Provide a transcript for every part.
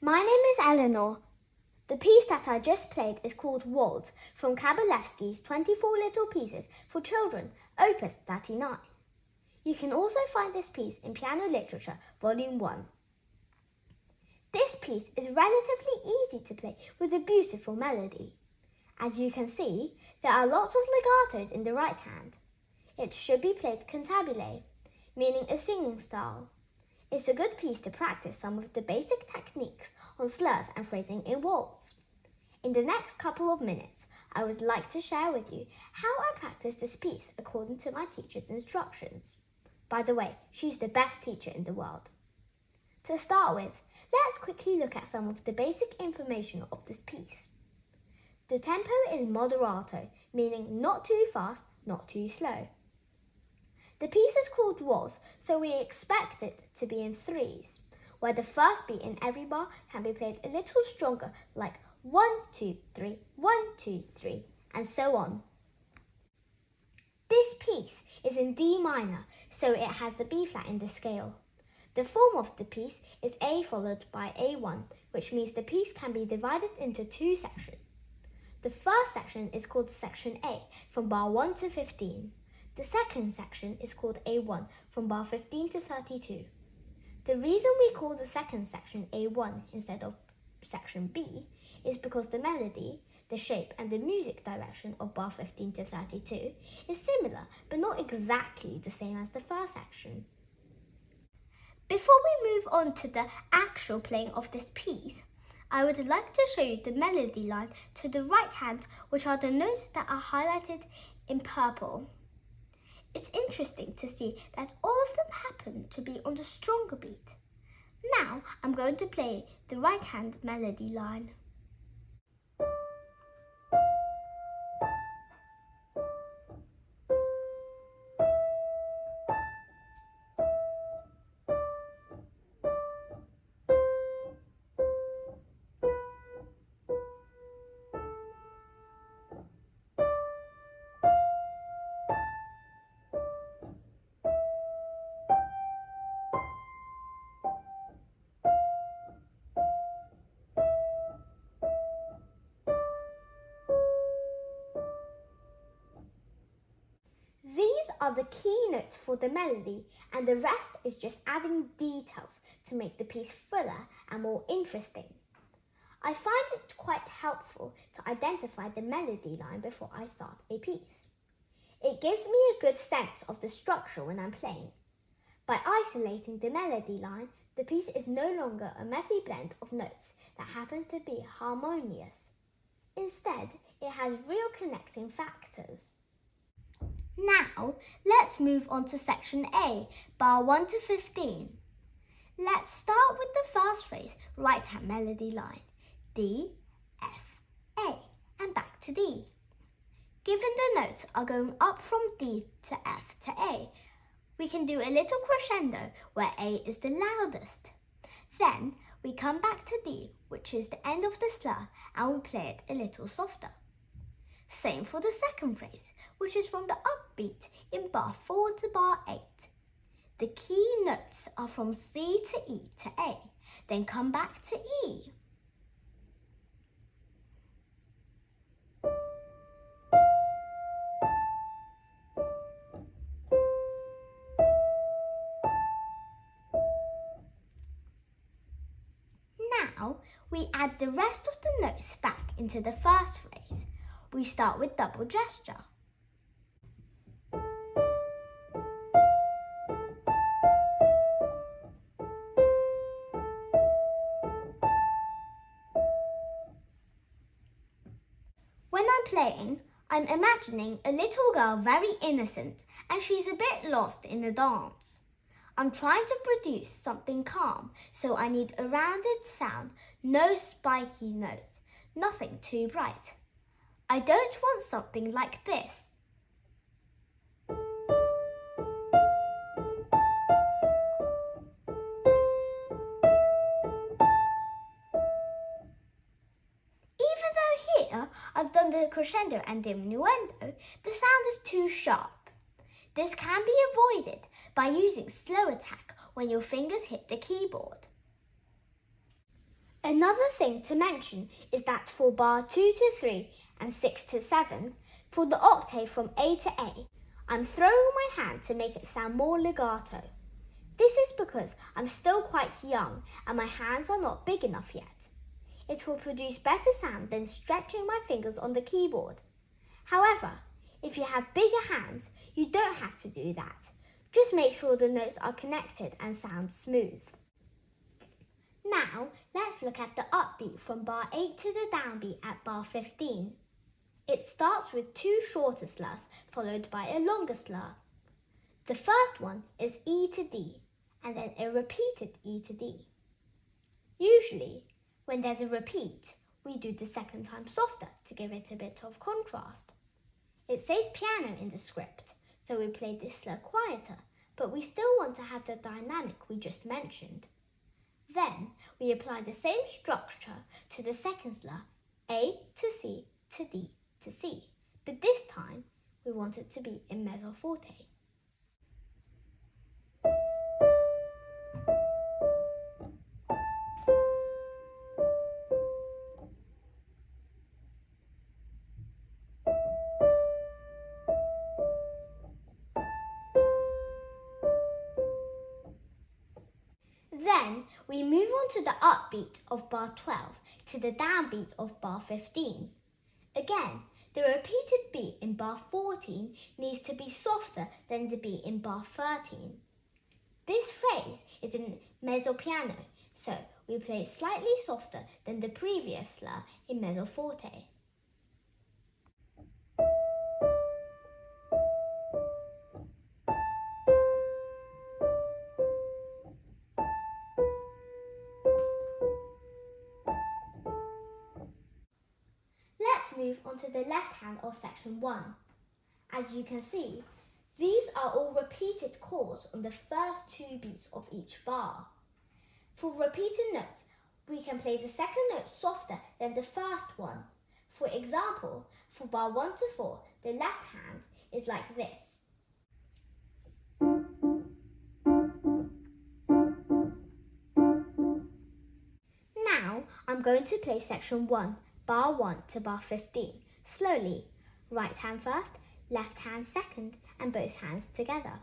My name is Eleanor. The piece that I just played is called Waltz from Kabalevsky's 24 Little Pieces for Children, Opus 39. You can also find this piece in Piano Literature, Volume 1. This piece is relatively easy to play with a beautiful melody. As you can see, there are lots of legatos in the right hand. It should be played cantabile, meaning a singing style. It's a good piece to practice some of the basic techniques on slurs and phrasing in waltz. In the next couple of minutes, I would like to share with you how I practice this piece according to my teacher's instructions. By the way, she's the best teacher in the world. To start with, let's quickly look at some of the basic information of this piece. The tempo is moderato, meaning not too fast, not too slow. The piece is called waltz, so we expect it to be in threes, where the first beat in every bar can be played a little stronger, like 1, 2, 3, 1, 2, 3, and so on. This piece is in D minor, so it has the B flat in the scale. The form of the piece is A followed by A1, which means the piece can be divided into two sections. The first section is called Section A, from bar 1 to 15. The second section is called A1, from bar 15 to 32. The reason we call the second section A1 instead of section B is because the melody, the shape and the music direction of bar 15 to 32 is similar, but not exactly the same as the first section. Before we move on to the actual playing of this piece, I would like to show you the melody line to the right hand, which are the notes that are highlighted in purple. It's interesting to see that all of them happen to be on the stronger beat. Now I'm going to play the right hand melody line. These are the key notes for the melody, and the rest is just adding details to make the piece fuller and more interesting. I find it quite helpful to identify the melody line before I start a piece. It gives me a good sense of the structure when I'm playing. By isolating the melody line, the piece is no longer a messy blend of notes that happens to be harmonious. Instead, it has real connecting factors. Now, let's move on to section A, bar 1 to 15. Let's start with the first phrase, right hand melody line, D, F, A, and back to D. Given the notes are going up from D to F to A, we can do a little crescendo where A is the loudest. Then we come back to D, which is the end of the slur, and we play it a little softer. Same for the second phrase, which is from the upbeat in bar 4 to bar 8. The key notes are from C to E to A, then come back to E. Now we add the rest of the notes back into the first phrase. We start with double gesture. When I'm playing, I'm imagining a little girl very innocent and she's a bit lost in the dance. I'm trying to produce something calm, so I need a rounded sound, no spiky notes, nothing too bright. I don't want something like this. Even though here I've done the crescendo and diminuendo, the sound is too sharp. This can be avoided by using slow attack when your fingers hit the keyboard. Another thing to mention is that for bar 2 to 3 and 6 to 7, for the octave from A to A, I'm throwing my hand to make it sound more legato. This is because I'm still quite young and my hands are not big enough yet. It will produce better sound than stretching my fingers on the keyboard. However, if you have bigger hands, you don't have to do that. Just make sure the notes are connected and sound smooth. Now, let's look at the upbeat from bar 8 to the downbeat at bar 15. It starts with 2 shorter slurs followed by a longer slur. The first one is E to D and then a repeated E to D. Usually, when there's a repeat, we do the second time softer to give it a bit of contrast. It says piano in the script, so we play this slur quieter, but we still want to have the dynamic we just mentioned. Then we apply the same structure to the second slur, A to C to D to C, but this time we want it to be in mezzo forte. Then we move on to the upbeat of bar 12 to the downbeat of bar 15. Again, the repeated beat in bar 14 needs to be softer than the beat in bar 13. This phrase is in mezzo piano, so we play it slightly softer than the previous slur in mezzo forte. Let's move on to the left hand of section 1. As you can see, these are all repeated chords on the first 2 beats of each bar. For repeated notes, we can play the second note softer than the first one. For example, for bar 1 to 4, the left hand is like this. Now, I'm going to play section 1, bar 1 to bar 15, slowly. Right hand first, left hand second, and both hands together.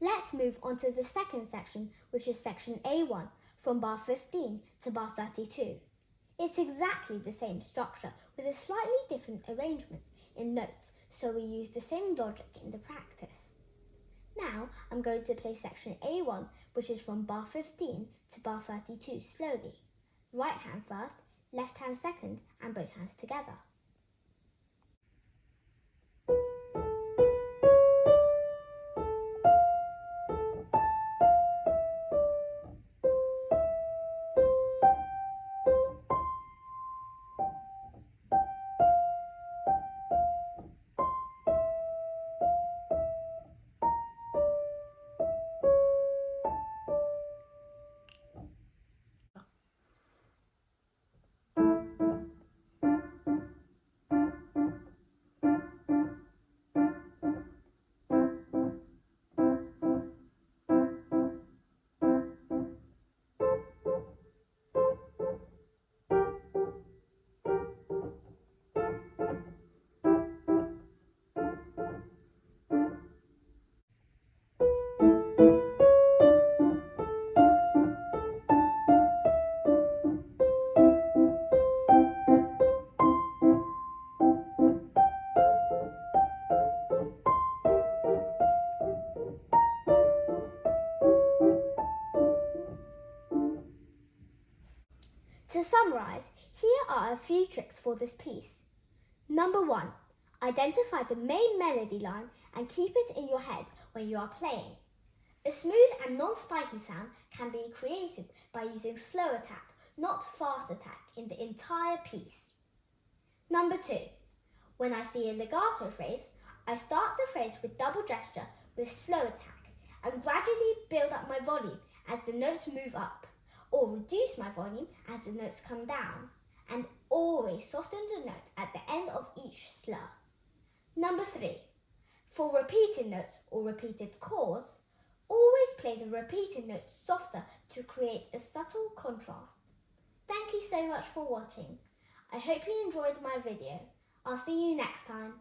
Let's move on to the second section, which is section A1, from bar 15 to bar 32. It's exactly the same structure with a slightly different arrangements in notes, so we use the same logic in the practice. Now I'm going to play section A1, which is from bar 15 to bar 32 slowly. Right hand first, left hand second, and both hands together. a few tricks for this piece. Number 1. Identify the main melody line and keep it in your head when you are playing. A smooth and non-spiky sound can be created by using slow attack, not fast attack, in the entire piece. Number 2. When I see a legato phrase, I start the phrase with double gesture with slow attack and gradually build up my volume as the notes move up, or reduce my volume as the notes come down, and always soften the notes at the end of each slur. Number 3. For repeated notes or repeated chords, always play the repeated notes softer to create a subtle contrast. Thank you so much for watching. I hope you enjoyed my video. I'll see you next time.